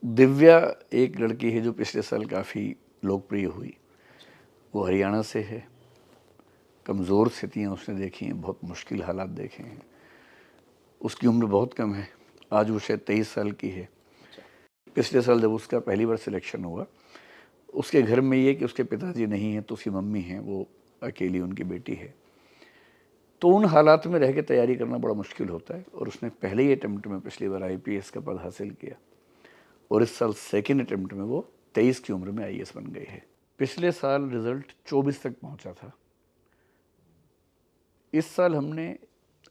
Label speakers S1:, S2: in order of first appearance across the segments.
S1: दिव्या एक लड़की है जो पिछले साल काफ़ी लोकप्रिय हुई। वो हरियाणा से है। कमज़ोर स्थितियाँ उसने देखी हैं, बहुत मुश्किल हालात देखे हैं। उसकी उम्र बहुत कम है, आज वो शायद 23 साल की है। पिछले साल जब उसका पहली बार सिलेक्शन हुआ, उसके घर में ये कि उसके पिताजी नहीं हैं तो उसकी मम्मी हैं, वो अकेली उनकी बेटी है। तो उन हालात में रह के तैयारी करना बड़ा मुश्किल होता है और उसने पहले ही अटेम्प्ट में पिछली बार IPS का पद हासिल किया और इस साल सेकेंड अटेम्प्ट में वो 23 की उम्र में IAS बन गई है। पिछले साल रिजल्ट 24 तक पहुंचा था। इस साल हमने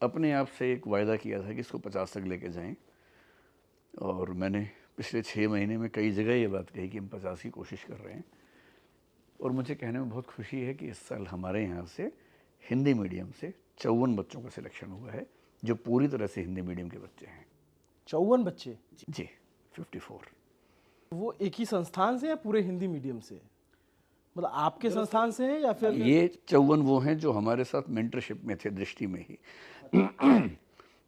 S1: अपने आप से एक वायदा किया था कि इसको 50 तक लेके जाएं और मैंने पिछले 6 महीने में कई जगह ये बात कही कि हम 50 की कोशिश कर रहे हैं। और मुझे कहने में बहुत खुशी है कि इस साल हमारे यहाँ से हिंदी मीडियम से 54 बच्चों का सिलेक्शन हुआ है, जो पूरी तरह से हिंदी मीडियम के बच्चे हैं।
S2: 54 बच्चे?
S1: जी, 54।
S2: वो एक ही संस्थान से या पूरे हिंदी मीडियम से? मतलब आपके संस्थान से हैं या फिर?
S1: ये 54 वो हैं जो हमारे साथ मेंटरशिप में थे, दृष्टि में ही।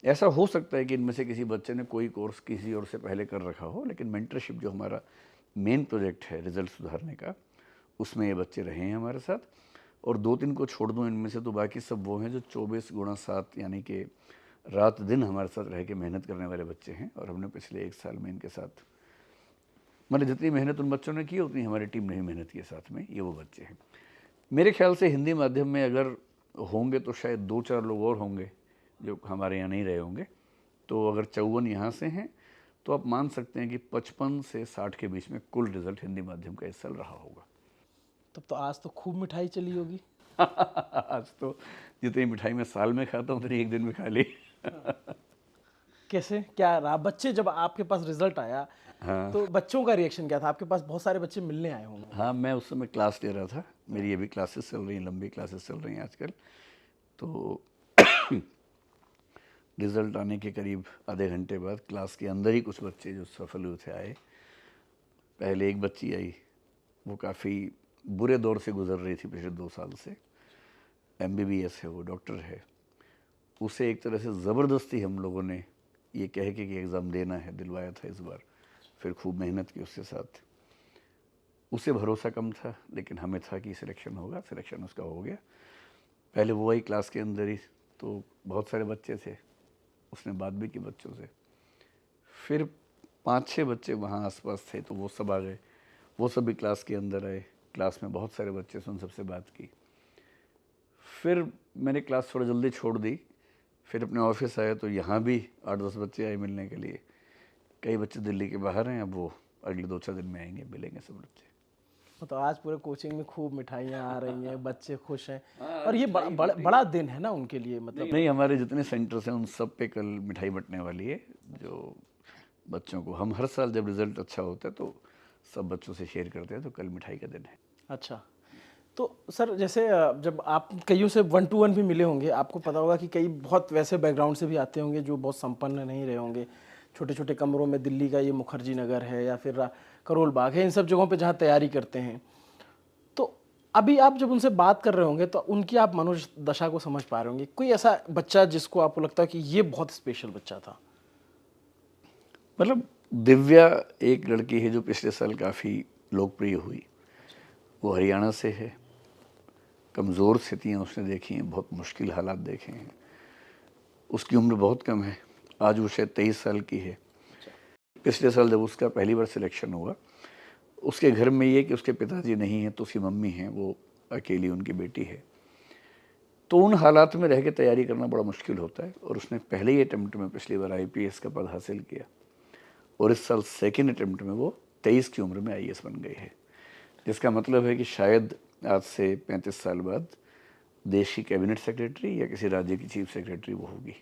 S1: ऐसा हो सकता है कि इनमें से किसी बच्चे ने कोई कोर्स किसी और से पहले कर रखा हो, लेकिन मेंटरशिप जो हमारा मेन प्रोजेक्ट है रिजल्ट सुधारने का, उसमें ये बच्चे रहे हैं हमारे साथ। और 2-3 को छोड़ दूँ इनमें से, तो बाकी सब वो हैं जो 24x7 यानी कि रात दिन हमारे साथ रह के मेहनत करने वाले बच्चे हैं। और हमने पिछले 1 साल में इनके साथ, मतलब जितनी मेहनत उन बच्चों ने की उतनी हमारी टीम ने भी मेहनत की है साथ में। ये वो बच्चे हैं। मेरे ख्याल से हिंदी माध्यम में अगर होंगे तो शायद 2-4 लोग और होंगे जो हमारे यहाँ नहीं रहे होंगे। तो अगर 54 यहाँ से हैं तो आप मान सकते हैं कि 55 से 60 के बीच में कुल रिजल्ट हिंदी माध्यम का इस साल रहा होगा।
S2: तब तो आज तो खूब मिठाई चली होगी।
S1: आज तो जितनी मिठाई मैं साल में खाता हूँ उतनी एक दिन में खा ली।
S2: कैसे क्या रहा? बच्चे जब आपके पास रिजल्ट आया
S1: हाँ
S2: तो बच्चों का रिएक्शन क्या था? आपके पास बहुत सारे बच्चे मिलने आए होंगे।
S1: हाँ, मैं उस समय क्लास ले रहा था। मेरी अभी क्लासेस चल रही हैं, लंबी क्लासेस चल रही हैं आजकल। तो रिज़ल्ट आने के करीब आधे घंटे बाद क्लास के अंदर ही कुछ बच्चे जो सफल हुए थे आए। पहले एक बच्ची आई, वो काफ़ी बुरे दौर से गुजर रही थी पिछले 2 साल से। MBBS है, वो डॉक्टर है। उसे एक तरह से ज़बरदस्ती हम लोगों ने ये कह के कि एग्ज़ाम देना है दिलवाया था इस बार। फिर खूब मेहनत की उसके साथ। उसे भरोसा कम था लेकिन हमें था कि सिलेक्शन होगा। सिलेक्शन उसका हो गया। पहले वो आई क्लास के अंदर ही, तो बहुत सारे बच्चे थे, उसने बात भी की बच्चों से। फिर 5-6 बच्चे वहाँ आसपास थे तो वो सब आ गए, वो सब भी क्लास के अंदर आए। क्लास में बहुत सारे बच्चे से, उन सबसे बात की। फिर मैंने क्लास थोड़ा जल्दी छोड़ दी। फिर अपने ऑफिस आया तो यहाँ भी 8-10 बच्चे आए मिलने के लिए। कई बच्चे दिल्ली के बाहर हैं, अब वो अगले 2-4 दिन में आएंगे, मिलेंगे सब बच्चे।
S2: तो आज पूरे कोचिंग में खूब मिठाइयाँ आ रही हैं, बच्चे खुश हैं। और ये बड़ा दिन है ना उनके लिए, मतलब।
S1: नहीं, हमारे जितने सेंटर्स हैं उन सब पे कल मिठाई बंटने वाली है। जो बच्चों को, हम हर साल जब रिज़ल्ट अच्छा होता है तो सब बच्चों से शेयर करते हैं, तो कल मिठाई का दिन है।
S2: अच्छा, तो सर जैसे जब आप कईयों से 1 to 1 भी मिले होंगे, आपको पता होगा कि कई बहुत वैसे बैकग्राउंड से भी आते होंगे जो बहुत संपन्न नहीं रहे होंगे। छोटे छोटे कमरों में, दिल्ली का ये मुखर्जी नगर है या फिर करोल बाग है, इन सब जगहों पे जहाँ तैयारी करते हैं। तो अभी आप जब उनसे बात कर रहे होंगे तो उनकी आप मनोदशा को समझ पा रहे होंगे। कोई ऐसा बच्चा जिसको आपको लगता है कि ये बहुत स्पेशल बच्चा था?
S1: मतलब दिव्या एक लड़की है जो पिछले साल काफ़ी लोकप्रिय हुई। वो हरियाणा से है। कमज़ोर स्थितियाँ उसने देखी हैं, बहुत मुश्किल हालात देखे हैं। उसकी उम्र बहुत कम है, आज वो शायद 23 साल की है। पिछले साल जब उसका पहली बार सिलेक्शन हुआ, उसके घर में ये कि उसके पिताजी नहीं हैं तो उसकी मम्मी हैं, वो अकेली उनकी बेटी है। तो उन हालात में रह के तैयारी करना बड़ा मुश्किल होता है और उसने पहले ही अटेम्प्ट में पिछली बार IPS का पद हासिल किया और इस साल सेकेंड अटेम्प्ट में वो 23 की उम्र में IAS बन गई है। जिसका मतलब है कि शायद आज से 35 साल बाद देश की कैबिनेट सेक्रेटरी या किसी राज्य की चीफ सेक्रेटरी वो होगी,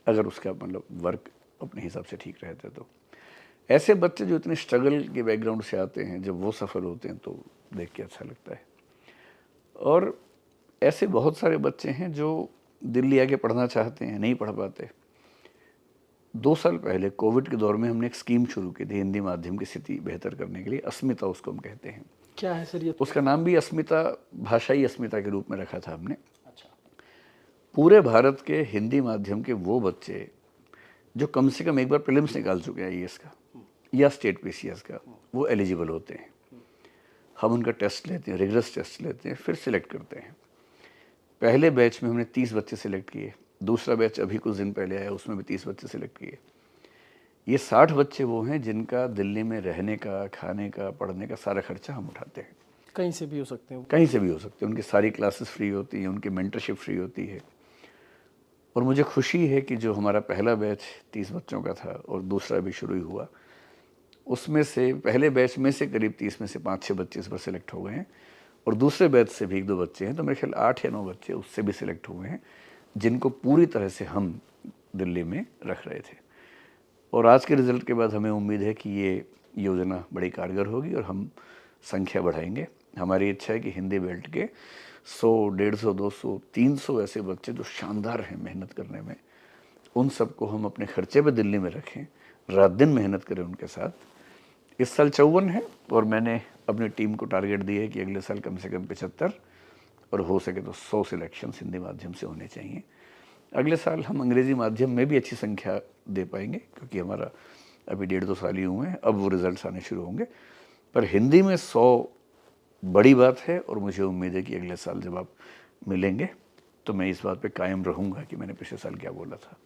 S1: अगर उसका मतलब वर्क अपने हिसाब से ठीक रहता है। तो ऐसे बच्चे जो इतने स्ट्रगल के बैकग्राउंड से आते हैं, जब वो सफल होते हैं तो देख के अच्छा लगता है। और ऐसे बहुत सारे बच्चे हैं जो दिल्ली आके पढ़ना चाहते हैं, नहीं पढ़ पाते। 2 साल पहले कोविड के दौर में हमने एक स्कीम शुरू की थी हिंदी माध्यम की स्थिति बेहतर करने के लिए। अस्मिता उसको हम कहते हैं।
S2: क्या है सर ये?
S1: उसका नाम भी अस्मिता, भाषाई अस्मिता के रूप में रखा था हमने।
S2: अच्छा।
S1: पूरे भारत के हिंदी माध्यम के वो बच्चे जो कम से कम एक बार प्रीलिम्स निकाल चुके हैं IAS का, या स्टेट पीसीएस का, वो एलिजिबल होते हैं। हम उनका टेस्ट लेते हैं, रिगरस टेस्ट लेते हैं, फिर सिलेक्ट करते हैं। पहले बैच में हमने 30 बच्चे सिलेक्ट किए, दूसरा बैच अभी कुछ दिन पहले आया, उसमें भी 30 बच्चे सिलेक्ट किए। ये 60 बच्चे वो हैं जिनका दिल्ली में रहने का, खाने का, पढ़ने का सारा खर्चा हम उठाते हैं।
S2: कहीं से भी हो सकते हैं?
S1: कहीं से भी हो सकते हैं, उनकी सारी क्लासेस फ्री होती हैं, उनकी मेंटरशिप फ्री होती है। और मुझे खुशी है कि जो हमारा पहला बैच 30 बच्चों का था और दूसरा भी शुरू ही हुआ, उसमें से पहले बैच में से करीब 30 में से 5-6 बच्चे इस बार सिलेक्ट हो गए हैं, और दूसरे बैच से भी 1-2 बच्चे हैं, तो मेरे ख्याल 8 या 9 बच्चे उससे भी सिलेक्ट हुए हैं, जिनको पूरी तरह से हम दिल्ली में रख रहे थे। और आज के रिज़ल्ट के बाद हमें उम्मीद है कि ये योजना बड़ी कारगर होगी और हम संख्या बढ़ाएंगे। हमारी इच्छा है कि हिंदी बेल्ट के 100, 150, 200, 300 ऐसे बच्चे जो शानदार हैं मेहनत करने में, उन सबको हम अपने खर्चे पे दिल्ली में रखें, रात दिन मेहनत करें उनके साथ। इस साल 54 है और मैंने अपनी टीम को टारगेट दिया है कि अगले साल कम से कम 75 और हो सके तो 100 सिलेक्शंस हिंदी माध्यम से होने चाहिए। अगले साल हम अंग्रेज़ी माध्यम में भी अच्छी संख्या दे पाएंगे, क्योंकि हमारा अभी 1.5-2 साल ही हुए हैं, अब वो रिज़ल्ट्स आने शुरू होंगे। पर हिंदी में 100 बड़ी बात है, और मुझे उम्मीद है कि अगले साल जब आप मिलेंगे तो मैं इस बात पे कायम रहूँगा कि मैंने पिछले साल क्या बोला था।